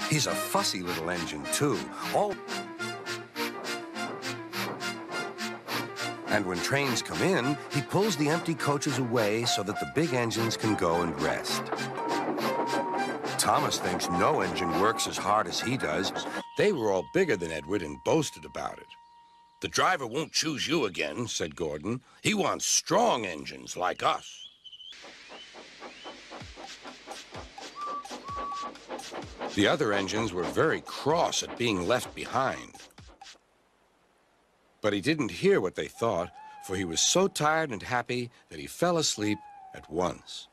He's a fussy little engine, too. And when trains come in, he pulls the empty coaches away so that the big engines can go and rest. Thomas thinks no engine works as hard as he does. They were all bigger than Edward and boasted about it. The driver won't choose you again, said Gordon. He wants strong engines like us. The other engines were very cross at being left behind. But he didn't hear what they thought, for he was so tired and happy that he fell asleep at once.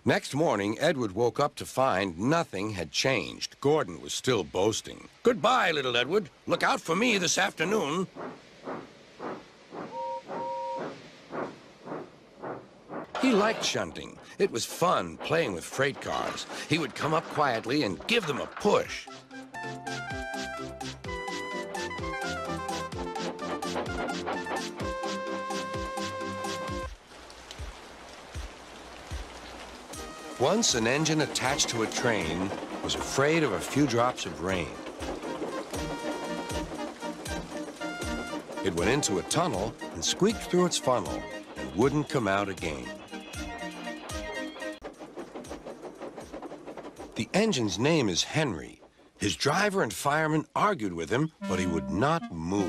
Next morning, Edward woke up to find nothing had changed. Gordon was still boasting. Goodbye, little Edward. Look out for me this afternoon. He liked shunting. It was fun playing with freight cars. He would come up quietly and give them a push. Once an engine attached to a train was afraid of a few drops of rain. It went into a tunnel and squeaked through its funnel and wouldn't come out again. The engine's name is Henry. His driver and fireman argued with him, but he would not move.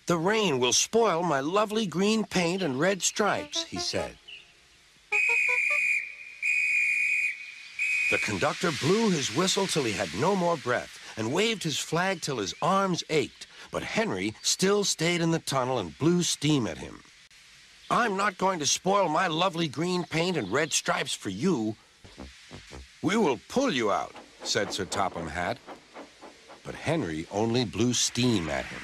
"The rain will spoil my lovely green paint and red stripes," he said. The conductor blew his whistle till he had no more breath and waved his flag till his arms ached, but Henry still stayed in the tunnel and blew steam at him. "I'm not going to spoil my lovely green paint and red stripes for you." "We will pull you out," said Sir Topham Hatt. But Henry only blew steam at him.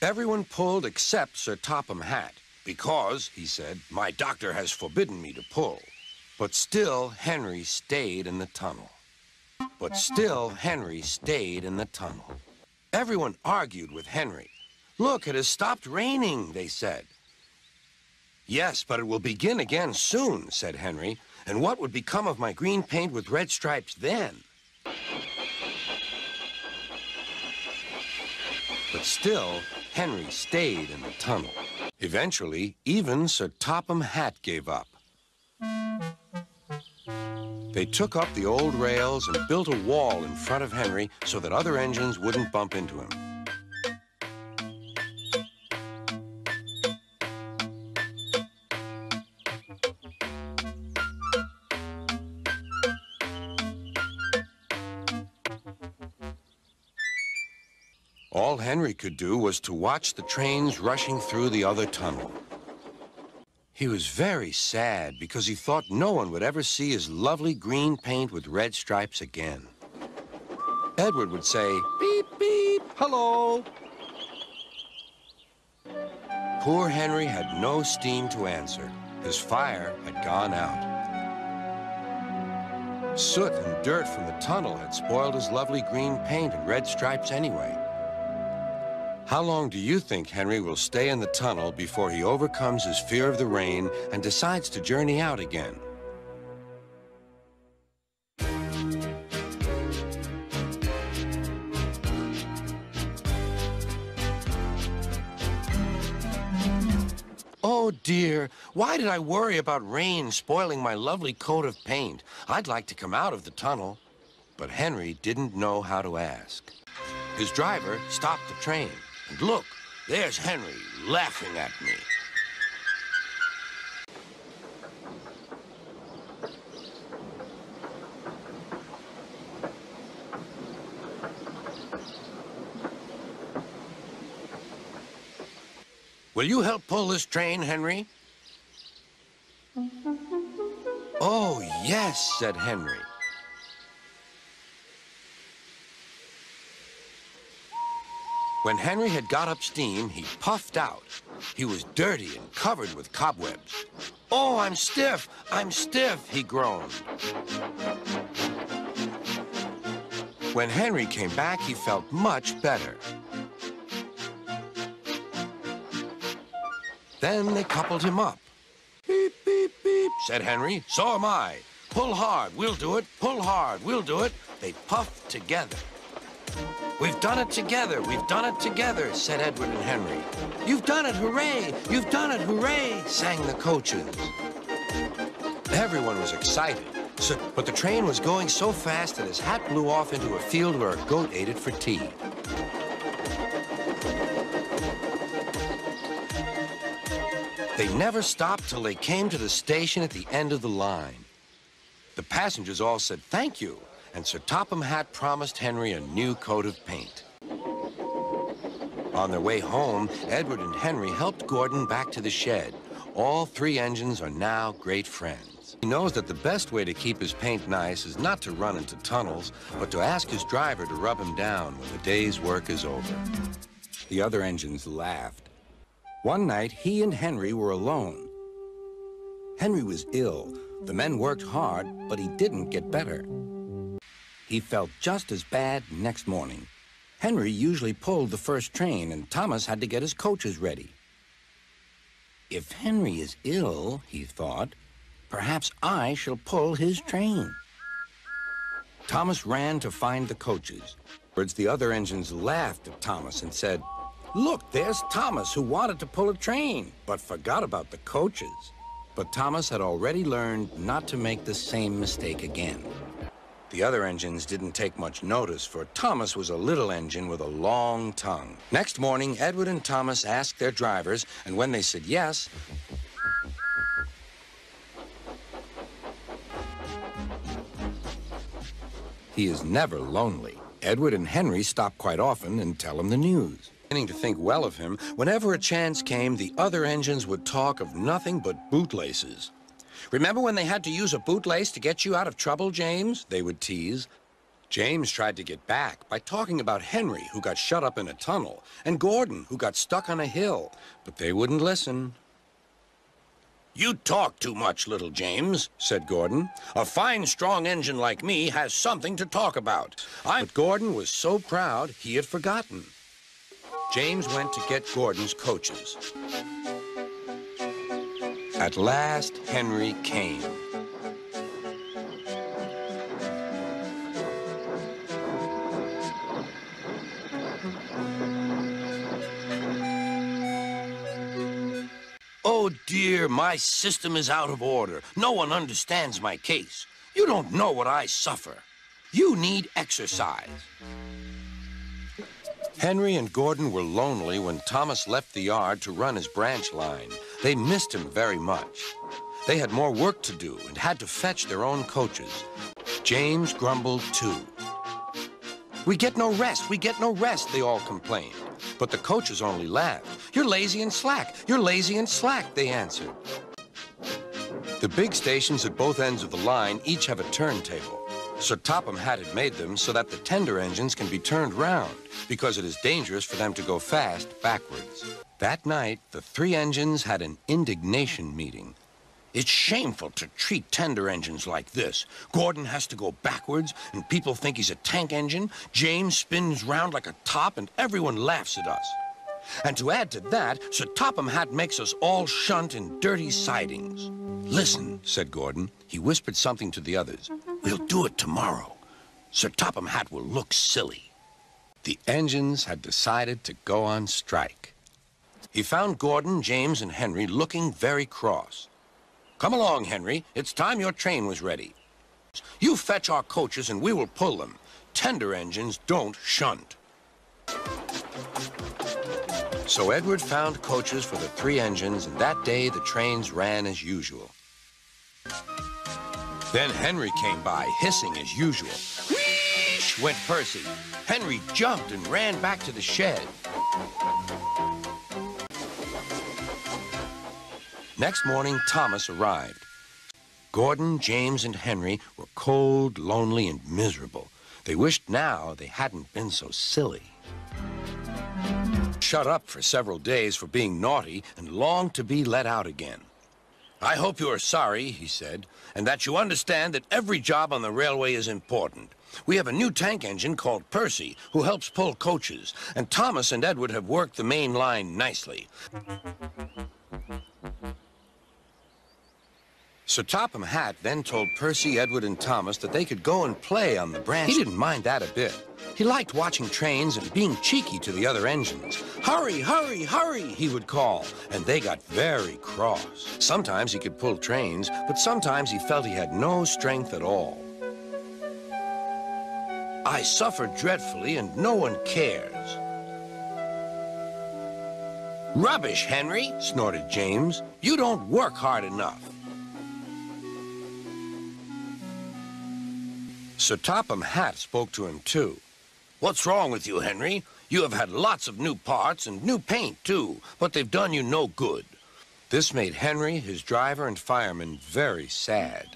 Everyone pulled except Sir Topham Hatt, because, he said, "my doctor has forbidden me to pull." But still Henry stayed in the tunnel. Everyone argued with Henry. "Look, it has stopped raining," they said. "Yes, but it will begin again soon," said Henry. "And what would become of my green paint with red stripes then?" But still, Henry stayed in the tunnel. Eventually, even Sir Topham Hatt gave up. They took up the old rails and built a wall in front of Henry so that other engines wouldn't bump into him. All Henry could do was to watch the trains rushing through the other tunnel. He was very sad because he thought no one would ever see his lovely green paint with red stripes again. Edward would say, "Beep, beep, hello." Poor Henry had no steam to answer. His fire had gone out. Soot and dirt from the tunnel had spoiled his lovely green paint and red stripes anyway. How long do you think Henry will stay in the tunnel before he overcomes his fear of the rain and decides to journey out again? Oh dear, why did I worry about rain spoiling my lovely coat of paint? I'd like to come out of the tunnel. But Henry didn't know how to ask. His driver stopped the train. And look, there's Henry laughing at me. "Will you help pull this train, Henry?" "Oh, yes," said Henry. When Henry had got up steam, he puffed out. He was dirty and covered with cobwebs. "Oh, I'm stiff, he groaned. When Henry came back, he felt much better. Then they coupled him up. Beep, beep, beep, said Henry. So am I. Pull hard, we'll do it. Pull hard, we'll do it. They puffed together. We've done it together, we've done it together, said Edward and Henry. You've done it, hooray! You've done it, hooray! Sang the coaches. Everyone was excited, but the train was going so fast that his hat blew off into a field where a goat ate it for tea. They never stopped till they came to the station at the end of the line. The passengers all said thank you, and Sir Topham Hatt promised Henry a new coat of paint. On their way home, Edward and Henry helped Gordon back to the shed. All three engines are now great friends. He knows that the best way to keep his paint nice is not to run into tunnels, but to ask his driver to rub him down when the day's work is over. The other engines laughed. One night, he and Henry were alone. Henry was ill. The men worked hard, but he didn't get better. He felt just as bad next morning. Henry usually pulled the first train, and Thomas had to get his coaches ready. If Henry is ill, he thought, perhaps I shall pull his train. Thomas ran to find the coaches. The other engines laughed at Thomas and said, "Look, there's Thomas who wanted to pull a train, but forgot about the coaches." But Thomas had already learned not to make the same mistake again. The other engines didn't take much notice, for Thomas was a little engine with a long tongue. Next morning, Edward and Thomas asked their drivers, and when they said yes, he is never lonely. Edward and Henry stop quite often and tell him the news. Beginning to think well of him, whenever a chance came, the other engines would talk of nothing but bootlaces. "Remember when they had to use a bootlace to get you out of trouble, James?" they would tease. James tried to get back by talking about Henry, who got shut up in a tunnel, and Gordon, who got stuck on a hill, but they wouldn't listen. "You talk too much, little James," said Gordon. "A fine, strong engine like me has something to talk about." But Gordon was so proud he had forgotten. James went to get Gordon's coaches. At last, Henry came. "Oh dear, my system is out of order. No one understands my case. You don't know what I suffer. You need exercise." Henry and Gordon were lonely when Thomas left the yard to run his branch line. They missed him very much. They had more work to do and had to fetch their own coaches. James grumbled too. "We get no rest, we get no rest," they all complained. But the coaches only laughed. "You're lazy and slack, you're lazy and slack," they answered. The big stations at both ends of the line each have a turntable. Sir Topham Hatt had made them so that the tender engines can be turned round, because it is dangerous for them to go fast backwards. That night, the three engines had an indignation meeting. "It's shameful to treat tender engines like this. Gordon has to go backwards, and people think he's a tank engine. James spins round like a top, and everyone laughs at us. And to add to that, Sir Topham Hatt makes us all shunt in dirty sidings." "Listen," said Gordon. He whispered something to the others. "We'll do it tomorrow. Sir Topham Hatt will look silly." The engines had decided to go on strike. He found Gordon, James, and Henry looking very cross. "Come along, Henry. It's time your train was ready. You fetch our coaches and we will pull them. Tender engines don't shunt." So Edward found coaches for the three engines, and that day the trains ran as usual. Then Henry came by, hissing as usual. Wheesh went Percy. Henry jumped and ran back to the shed. Next morning, Thomas arrived. Gordon, James, and Henry were cold, lonely, and miserable. They wished now they hadn't been so silly. Shut up for several days for being naughty and longed to be let out again. "I hope you are sorry," he said, "and that you understand that every job on the railway is important. We have a new tank engine called Percy, who helps pull coaches, and Thomas and Edward have worked the main line nicely. Sir Topham Hatt then told Percy, Edward, and Thomas that they could go and play on the branch. He didn't mind that a bit. He liked watching trains and being cheeky to the other engines. Hurry, hurry, hurry, he would call, and they got very cross. Sometimes he could pull trains, but sometimes he felt he had no strength at all. I suffer dreadfully, and no one cares. Rubbish, Henry, snorted James. You don't work hard enough. Sir Topham Hatt spoke to him, too. What's wrong with you, Henry? You have had lots of new parts and new paint, too, but they've done you no good. This made Henry, his driver, and fireman very sad.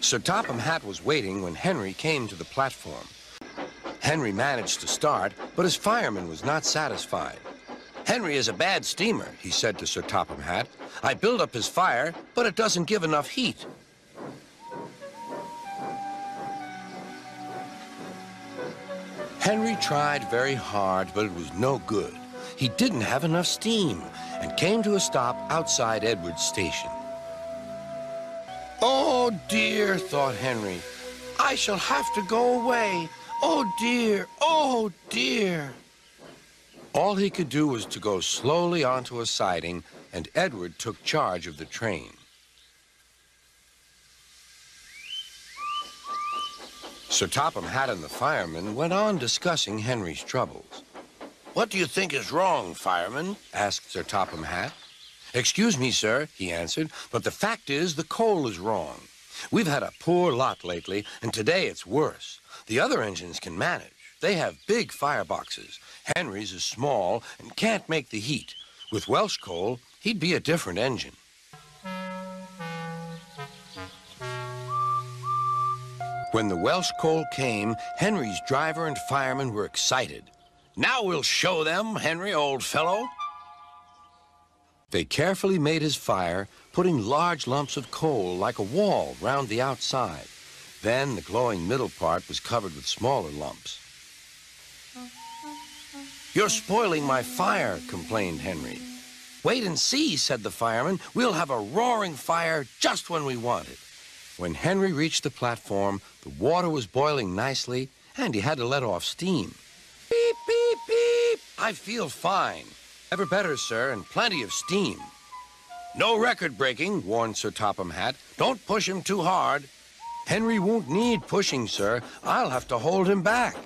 Sir Topham Hatt was waiting when Henry came to the platform. Henry managed to start, but his fireman was not satisfied. Henry is a bad steamer, he said to Sir Topham Hatt. I build up his fire, but it doesn't give enough heat. Henry tried very hard, but it was no good. He didn't have enough steam and came to a stop outside Edward's station. Oh, dear, thought Henry. I shall have to go away. Oh, dear, oh, dear. All he could do was to go slowly onto a siding, and Edward took charge of the train. Sir Topham Hatt and the fireman went on discussing Henry's troubles. What do you think is wrong, fireman? Asked Sir Topham Hatt. Excuse me, sir, he answered, but the fact is the coal is wrong. We've had a poor lot lately, and today it's worse. The other engines can manage. They have big fireboxes. Henry's is small and can't make the heat. With Welsh coal, he'd be a different engine. When the Welsh coal came, Henry's driver and fireman were excited. Now we'll show them, Henry, old fellow. They carefully made his fire, putting large lumps of coal like a wall round the outside. Then the glowing middle part was covered with smaller lumps. You're spoiling my fire, complained Henry. Wait and see, said the fireman. We'll have a roaring fire just when we want it. When Henry reached the platform, the water was boiling nicely, and he had to let off steam. Beep, beep, beep. I feel fine. Ever better, sir, and plenty of steam. No record breaking, warned Sir Topham Hatt. Don't push him too hard. Henry won't need pushing, sir. I'll have to hold him back.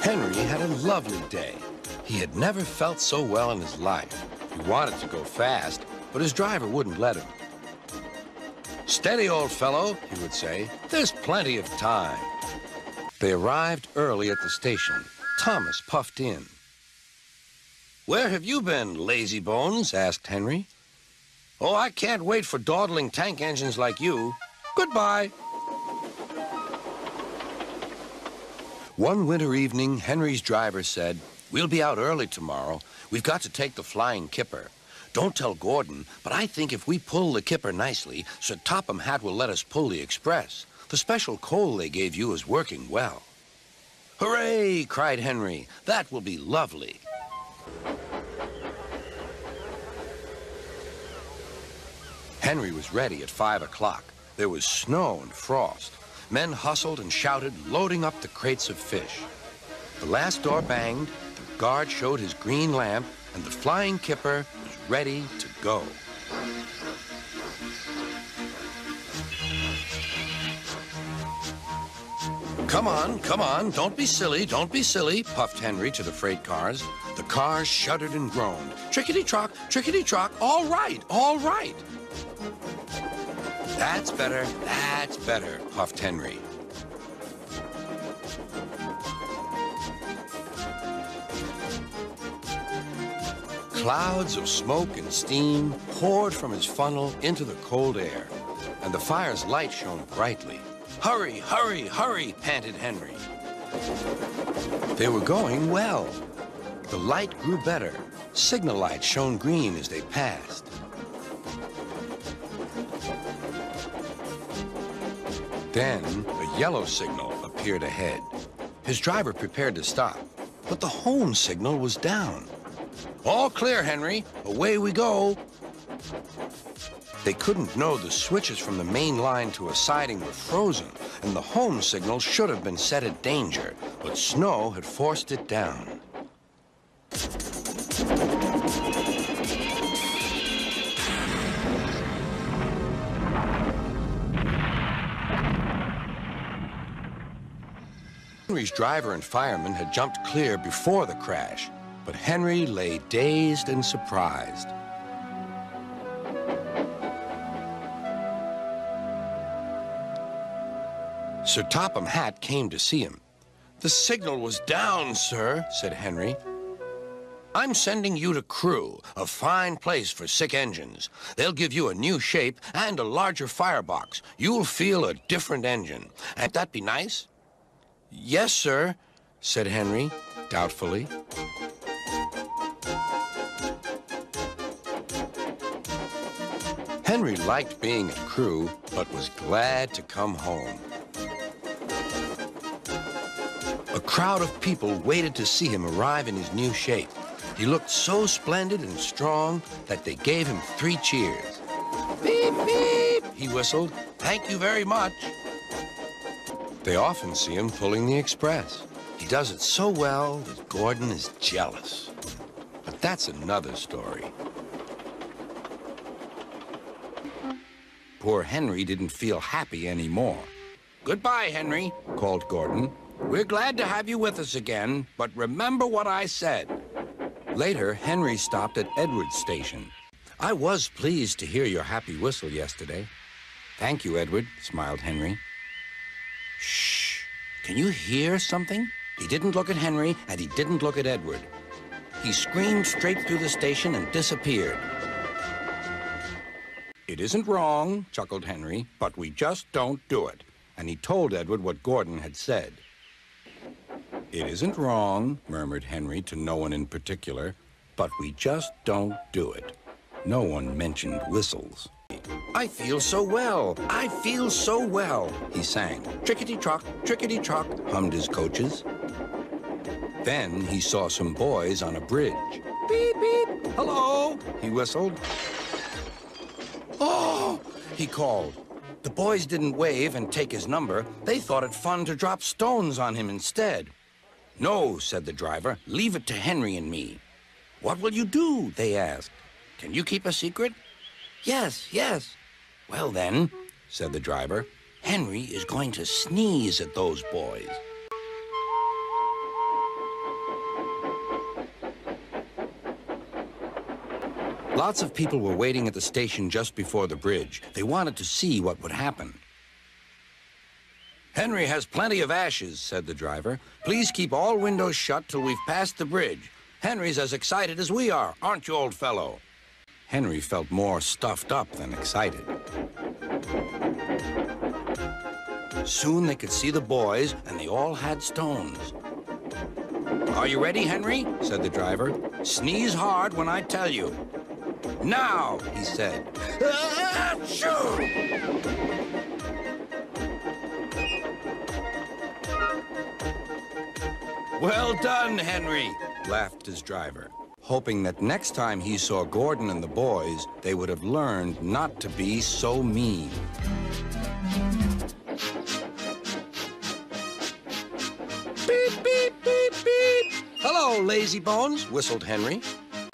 Henry had a lovely day. He had never felt so well in his life. He wanted to go fast, but his driver wouldn't let him. Steady, old fellow, he would say. There's plenty of time. They arrived early at the station. Thomas puffed in. Where have you been, lazy bones? Asked Henry. Oh, I can't wait for dawdling tank engines like you. Goodbye. One winter evening, Henry's driver said, We'll be out early tomorrow. We've got to take the flying kipper. Don't tell Gordon, but I think if we pull the kipper nicely, Sir Topham Hatt will let us pull the express. The special coal they gave you is working well. Hooray, cried Henry. That will be lovely. Henry was ready at 5 o'clock. There was snow and frost. Men hustled and shouted, loading up the crates of fish. The last door banged, the guard showed his green lamp, and the flying kipper was ready to go. Come on, don't be silly, puffed Henry to the freight cars. The cars shuddered and groaned. Trickety-trock, all right. That's better, puffed Henry. Clouds of smoke and steam poured from his funnel into the cold air, and the fire's light shone brightly. Hurry, panted Henry. They were going well. The light grew better, Signal lights shone green as they passed. Then, a yellow signal appeared ahead. His driver prepared to stop, but the home signal was down. "All clear, Henry. Away we go." They couldn't know the switches from the main line to a siding were frozen, and the home signal should have been set at danger, but snow had forced it down. Henry's driver and fireman had jumped clear before the crash, but Henry lay dazed and surprised. Sir Topham Hatt came to see him. "The signal was down, sir," said Henry. "I'm sending you to Crewe, a fine place for sick engines. They'll give you a new shape and a larger firebox. You'll feel a different engine. Won't that be nice?" "Yes, sir," said Henry, doubtfully. Henry liked being at Crewe, but was glad to come home. A crowd of people waited to see him arrive in his new shape. He looked so splendid and strong that they gave him 3 cheers. "Beep, beep," he whistled. "Thank you very much." They often see him pulling the express. He does it so well that Gordon is jealous. But that's another story. Poor Henry didn't feel happy anymore. "Goodbye, Henry," called Gordon. "We're glad to have you with us again, but remember what I said." Later, Henry stopped at Edward's station. "I was pleased to hear your happy whistle yesterday." "Thank you, Edward," smiled Henry. "Shh! Can you hear something?" He didn't look at Henry, and he didn't look at Edward. He screamed straight through the station and disappeared. "It isn't wrong," chuckled Henry, "but we just don't do it." And he told Edward what Gordon had said. "It isn't wrong," murmured Henry to no one in particular, "but we just don't do it." No one mentioned whistles. "I feel so well, I feel so well," he sang. "Trickety-trock, trickety-trock," hummed his coaches. Then he saw some boys on a bridge. "Beep, beep, hello," he whistled. "Oh," he called. The boys didn't wave and take his number. They thought it fun to drop stones on him instead. "No," said the driver, "leave it to Henry and me." "What will you do?" they asked. "Can you keep a secret?" "Yes, yes." "Well then," said the driver, "Henry is going to sneeze at those boys." Lots of people were waiting at the station just before the bridge. They wanted to see what would happen. "Henry has plenty of ashes," said the driver. "Please keep all windows shut till we've passed the bridge. Henry's as excited as we are, aren't you, old fellow?" Henry felt more stuffed up than excited. Soon they could see the boys, and they all had stones. "Are you ready, Henry?" said the driver. "Sneeze hard when I tell you." "Now," he said. Achoo! "Well done, Henry," laughed his driver, hoping that next time he saw Gordon and the boys, they would have learned not to be so mean. "Beep, beep, beep, beep. Hello, lazy bones," whistled Henry.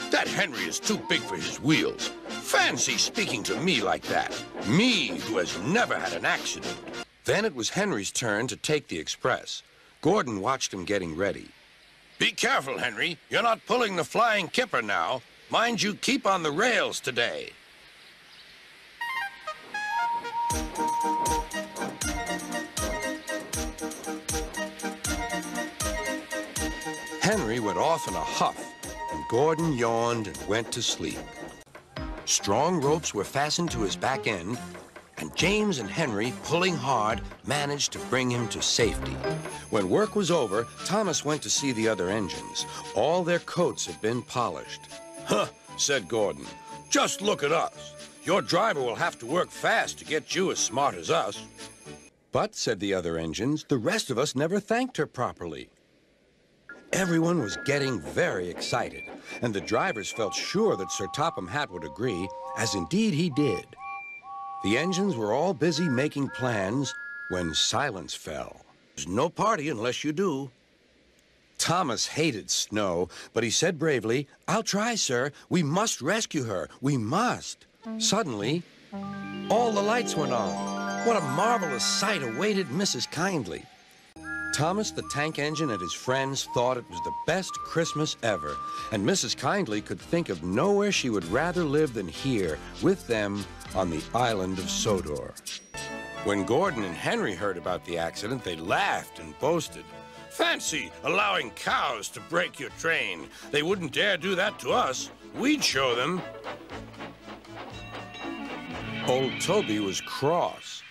"That Henry is too big for his wheels. Fancy speaking to me like that. Me, who has never had an accident." Then it was Henry's turn to take the express. Gordon watched him getting ready. "Be careful, Henry. You're not pulling the flying kipper now. Mind you keep on the rails today." Henry went off in a huff, and Gordon yawned and went to sleep. Strong ropes were fastened to his back end, and James and Henry, pulling hard, managed to bring him to safety. When work was over, Thomas went to see the other engines. All their coats had been polished. Huh, said Gordon. Just look at us. Your driver will have to work fast to get you as smart as us. But, said the other engines, the rest of us never thanked her properly. Everyone was getting very excited, and the drivers felt sure that Sir Topham Hatt would agree, as indeed he did. The engines were all busy making plans when silence fell. There's no party unless you do. Thomas hated snow, but he said bravely, "I'll try, sir. We must rescue her. We must." Suddenly, all the lights went on. What a marvelous sight awaited Mrs. Kindly. Thomas the tank engine and his friends thought it was the best Christmas ever, and Mrs. Kindly could think of nowhere she would rather live than here with them on the island of Sodor. When Gordon and Henry heard about the accident, they laughed and boasted. Fancy allowing cows to break your train. They wouldn't dare do that to us. We'd show them. Old Toby was cross.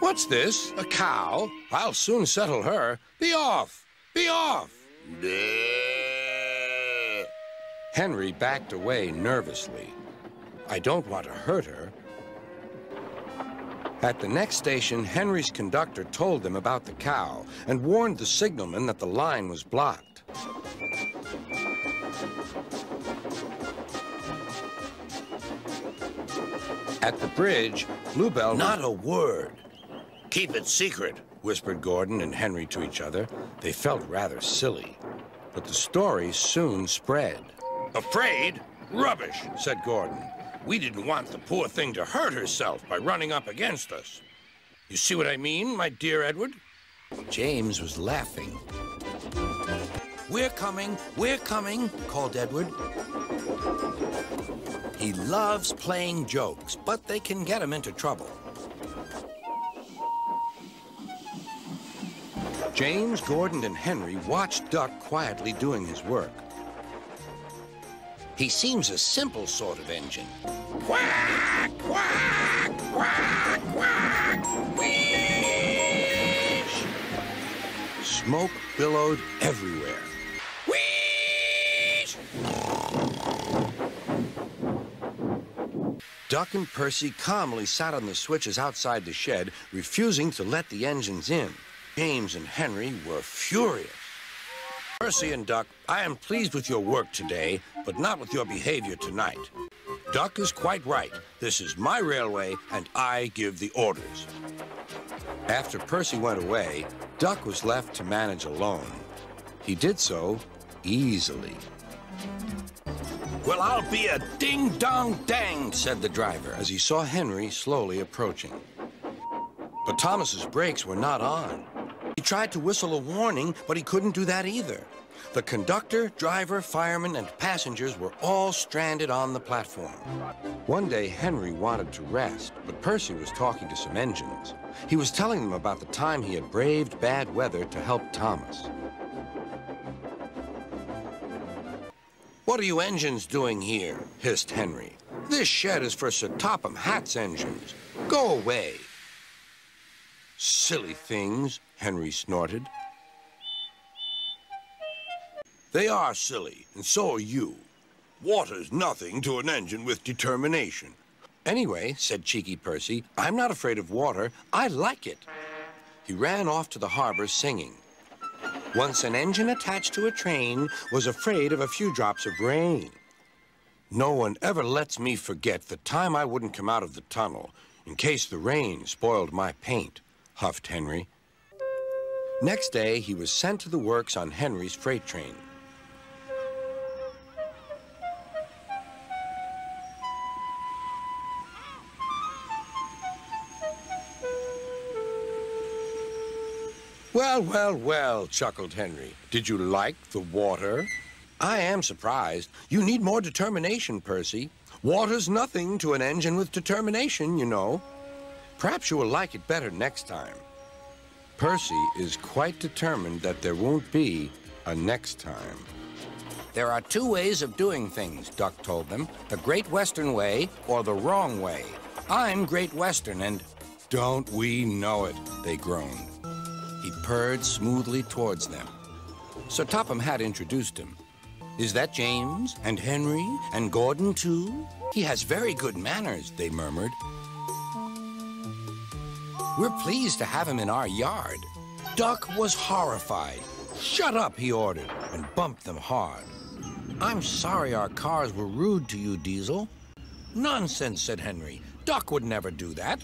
What's this? A cow? I'll soon settle her. Be off! Be off! Henry backed away nervously. I don't want to hurt her. At the next station, Henry's conductor told them about the cow and warned the signalman that the line was blocked. At the bridge, Bluebell... Not a word. Keep it secret, whispered Gordon and Henry to each other. They felt rather silly, but the story soon spread. Afraid? Rubbish, said Gordon. We didn't want the poor thing to hurt herself by running up against us. You see what I mean, my dear Edward? James was laughing. We're coming, called Edward. He loves playing jokes, but they can get him into trouble. James, Gordon, and Henry watched Duck quietly doing his work. He seems a simple sort of engine. Quack, quack, quack, quack, wheesh! Smoke billowed everywhere. Wheesh! Duck and Percy calmly sat on the switches outside the shed, refusing to let the engines in. James and Henry were furious. Percy and Duck, I am pleased with your work today, but not with your behavior tonight. Duck is quite right. This is my railway, and I give the orders. After Percy went away, Duck was left to manage alone. He did so easily. Well, I'll be a ding-dong-dang, said the driver, as he saw Henry slowly approaching. But Thomas's brakes were not on. He tried to whistle a warning, but he couldn't do that either. The conductor, driver, fireman, and passengers were all stranded on the platform. One day, Henry wanted to rest, but Percy was talking to some engines. He was telling them about the time he had braved bad weather to help Thomas. What are you engines doing here? Hissed Henry. This shed is for Sir Topham Hatt's engines. Go away. Silly things, Henry snorted. They are silly, and so are you. Water's nothing to an engine with determination. Anyway, said cheeky Percy, I'm not afraid of water. I like it. He ran off to the harbor singing. Once an engine attached to a train was afraid of a few drops of rain. No one ever lets me forget the time I wouldn't come out of the tunnel in case the rain spoiled my paint, huffed Henry. Next day, he was sent to the works on Henry's freight train. Well, well, well, chuckled Henry. Did you like the water? I am surprised. You need more determination, Percy. Water's nothing to an engine with determination, you know. Perhaps you will like it better next time. Percy is quite determined that there won't be a next time. There are two ways of doing things, Duck told them. The Great Western Way or the wrong way. I'm Great Western and... Don't we know it, they groaned. He purred smoothly towards them. Sir Topham Hatt introduced him. Is that James, and Henry, and Gordon, too? He has very good manners, they murmured. We're pleased to have him in our yard. Duck was horrified. Shut up, he ordered, and bumped them hard. I'm sorry our cars were rude to you, Diesel. Nonsense, said Henry. Duck would never do that.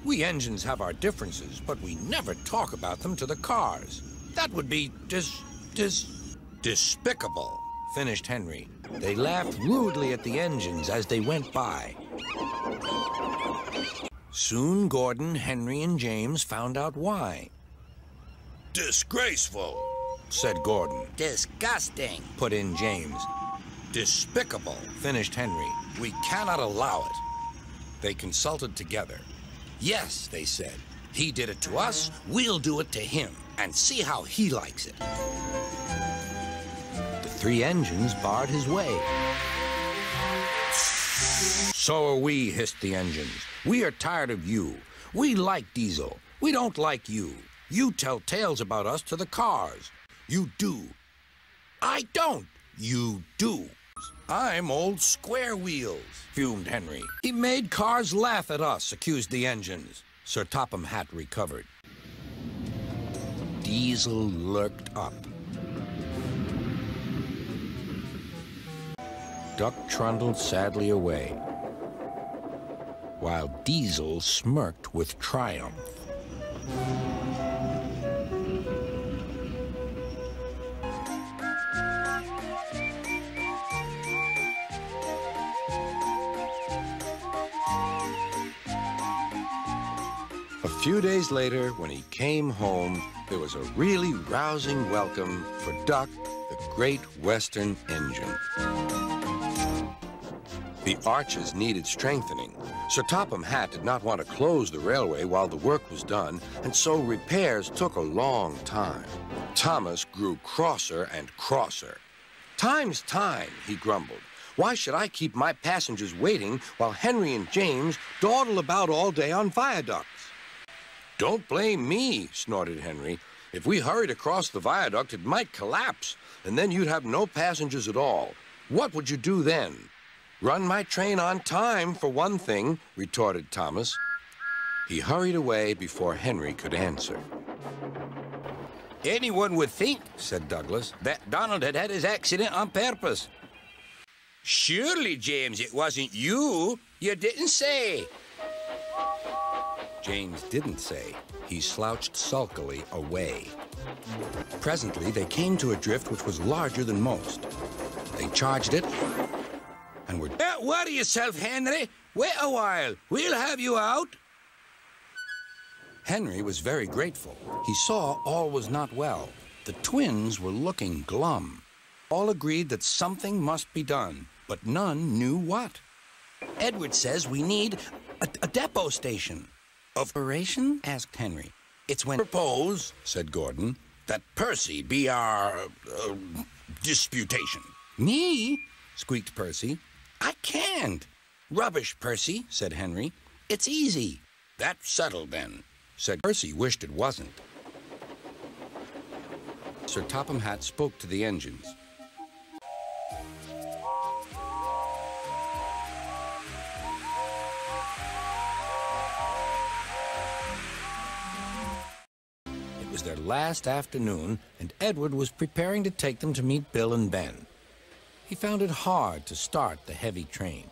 We engines have our differences, but we never talk about them to the cars. That would be despicable, finished Henry. They laughed rudely at the engines as they went by. Soon Gordon, Henry, and James found out why. Disgraceful, said Gordon. Disgusting, Put in James. Despicable, finished Henry. We cannot allow it. They consulted together. Yes, they said. He did it to us, we'll do it to him, and see how he likes it. The three engines barred his way. So are we, hissed the engines. We are tired of you. We like Diesel. We don't like you. You tell tales about us to the cars. You do. I don't. You do. I'm old Square Wheels, fumed Henry. He made cars laugh at us, accused the engines. Sir Topham Hatt recovered. Diesel lurked up. Duck trundled sadly away, while Diesel smirked with triumph. A few days later, when he came home, there was a really rousing welcome for Duck, the great Western engine. The arches needed strengthening. Sir Topham Hatt did not want to close the railway while the work was done, and so repairs took a long time. Thomas grew crosser and crosser. Time's time, he grumbled. Why should I keep my passengers waiting while Henry and James dawdle about all day on viaducts? Don't blame me, snorted Henry. If we hurried across the viaduct, it might collapse, and then you'd have no passengers at all. What would you do then? Run my train on time, for one thing, retorted Thomas. He hurried away before Henry could answer. Anyone would think, said Douglas, that Donald had had his accident on purpose. Surely, James, it wasn't you. You didn't say. James didn't say. He slouched sulkily away. Presently, they came to a drift which was larger than most. They charged it and were... Don't worry yourself, Henry. Wait a while. We'll have you out. Henry was very grateful. He saw all was not well. The twins were looking glum. All agreed that something must be done, but none knew what. Edward says we need a depot station. Operation? Asked Henry. It's when... Propose, said Gordon, that Percy be our disputation. Me? Squeaked Percy. I can't. Rubbish, Percy, said Henry. It's easy. That's settled, then, said Percy. Wished it wasn't. Sir Topham Hatt spoke to the engines. It was their last afternoon, and Edward was preparing to take them to meet Bill and Ben. He found it hard to start the heavy train.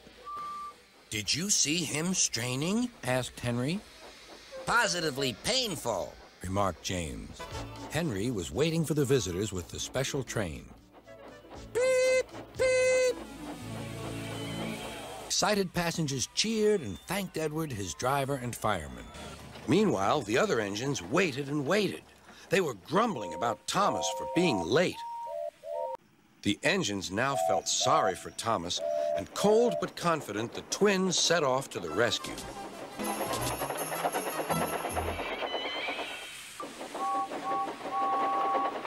Did you see him straining? Asked Henry. Positively painful, remarked James. Henry was waiting for the visitors with the special train. Beep, beep. Excited passengers cheered and thanked Edward, his driver, and firemen. Meanwhile, the other engines waited and waited. They were grumbling about Thomas for being late. The engines now felt sorry for Thomas, and cold but confident, the twins set off to the rescue.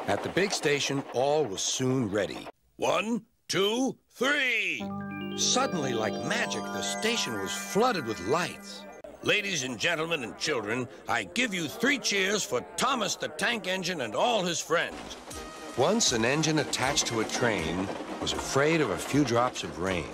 At the big station, all was soon ready. 1, 2, 3! Suddenly, like magic, the station was flooded with lights. Ladies and gentlemen and children, I give you 3 cheers for Thomas the Tank Engine and all his friends. Once an engine attached to a train was afraid of a few drops of rain.